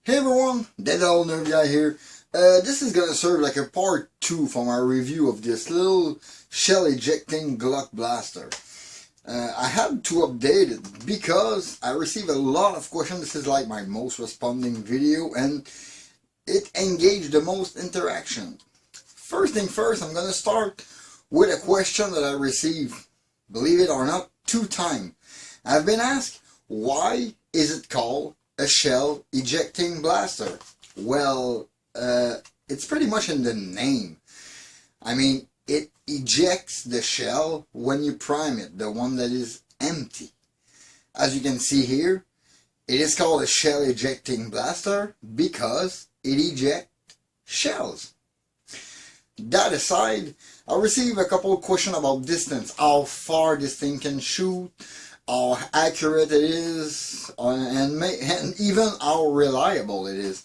Hey everyone, thatoldnerfguy here. This is gonna serve like a part 2 for my review of this little Shell Ejecting Glock blaster. I had to update it because I received a lot of questions. This is like my most responding video and it engaged the most interaction. First thing first, I'm gonna start with a question that I received, believe it or not, 2 times. I've been asked, why is it called a shell ejecting blaster? Well, it's pretty much in the name. I mean, it ejects the shell when you prime it, the one that is empty. As you can see here, it is called a shell ejecting blaster because it ejects shells. That aside, I received a couple of questions about distance, how far this thing can shoot, how accurate it is, and even how reliable it is.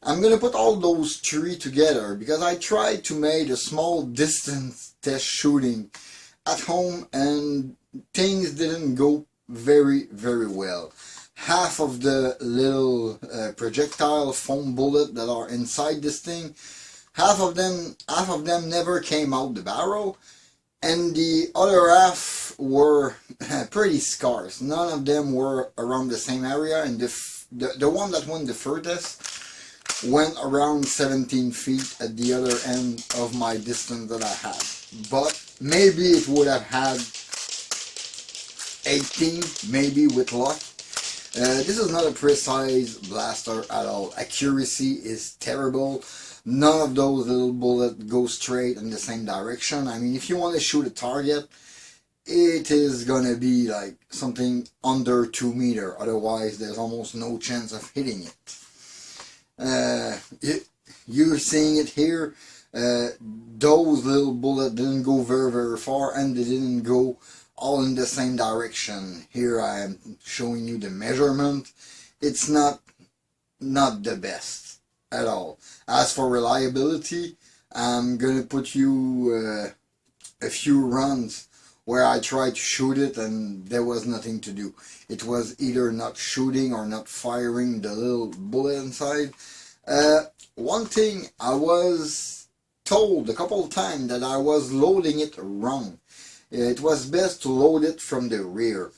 I'm going to put all those 3 together because I tried to make a small distance test shooting at home and things didn't go very well. Half of the little projectile foam bullet that are inside this thing, half of them never came out the barrel, and the other half were pretty scarce. None of them were around the same area, and the one that went the furthest went around 17 feet at the other end of my distance that I had. But maybe it would have had 18, maybe with luck. This is not a precise blaster at all. Accuracy is terrible. None of those little bullets go straight in the same direction. I mean, if you want to shoot a target, it is gonna be like something under 2 meters. Otherwise, there's almost no chance of hitting it. You're seeing it here. Those little bullets didn't go very far, and they didn't go all in the same direction. Here I am showing you the measurement. It's not the best at all. As for reliability, I'm gonna put you a few runs where I tried to shoot it and there was nothing to do. It was either not shooting or not firing the little bullet inside. One thing, I was told a couple of times that I was loading it wrong. It was best to load it from the rear.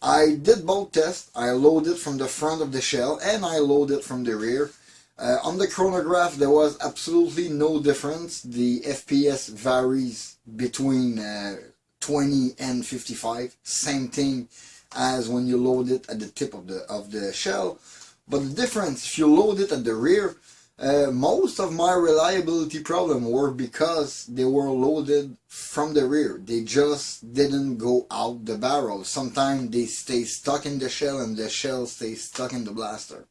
I did both tests. I loaded from the front of the shell and I loaded from the rear. On the chronograph there was absolutely no difference. The FPS varies between 20 and 55. Same thing as when you load it at the tip of the shell. But the difference, if you load it at the rear, most of my reliability problems were because they were loaded from the rear. They just didn't go out the barrel. Sometimes they stay stuck in the shell and the shell stays stuck in the blaster.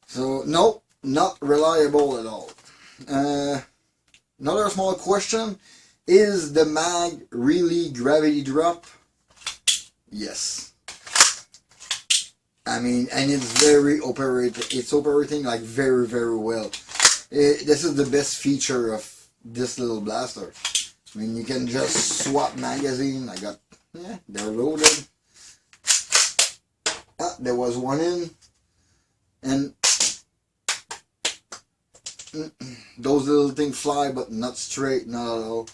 So no, not reliable at all. Another small question, is the mag really gravity drop? Yes. I mean, and it's operating like very well. This is the best feature of this little blaster. I mean, you can just swap magazine. They're loaded. There was one in, and those little things fly, but not straight, not at all.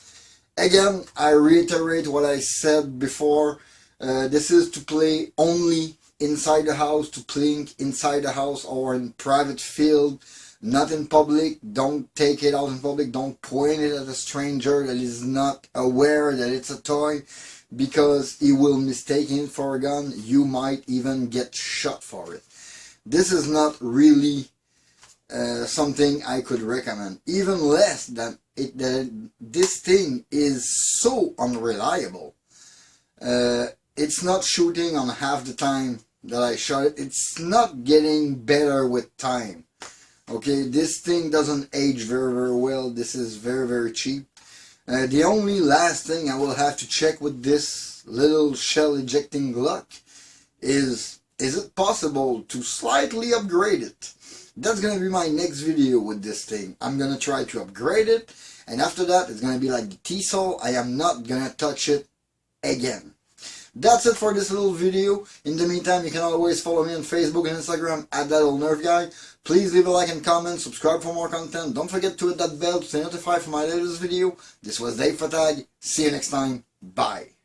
Again, I reiterate what I said before. This is to play only inside the house, to plink inside the house or in private field, not in public. Don't take it out in public. Don't point it at a stranger that is not aware that it's a toy, because he will mistake it for a gun. You might even get shot for it. This is not really something I could recommend. Even less than this thing is so unreliable. It's not shooting on half the time that I shot it. It's not getting better with time. Okay, this thing doesn't age very well. This is very cheap. The only last thing I will have to check with this little shell ejecting Glock is it possible to slightly upgrade it? That's gonna be my next video with this thing. I'm gonna try to upgrade it, and after that it's gonna be like the T-Sol. I am not gonna touch it again. That's it for this little video. In the meantime, you can always follow me on Facebook and Instagram at thatoldnerfguy. Please leave a like and comment, subscribe for more content. Don't forget to hit that bell to stay notified for my latest video. This was Dave Fatag. See you next time. Bye.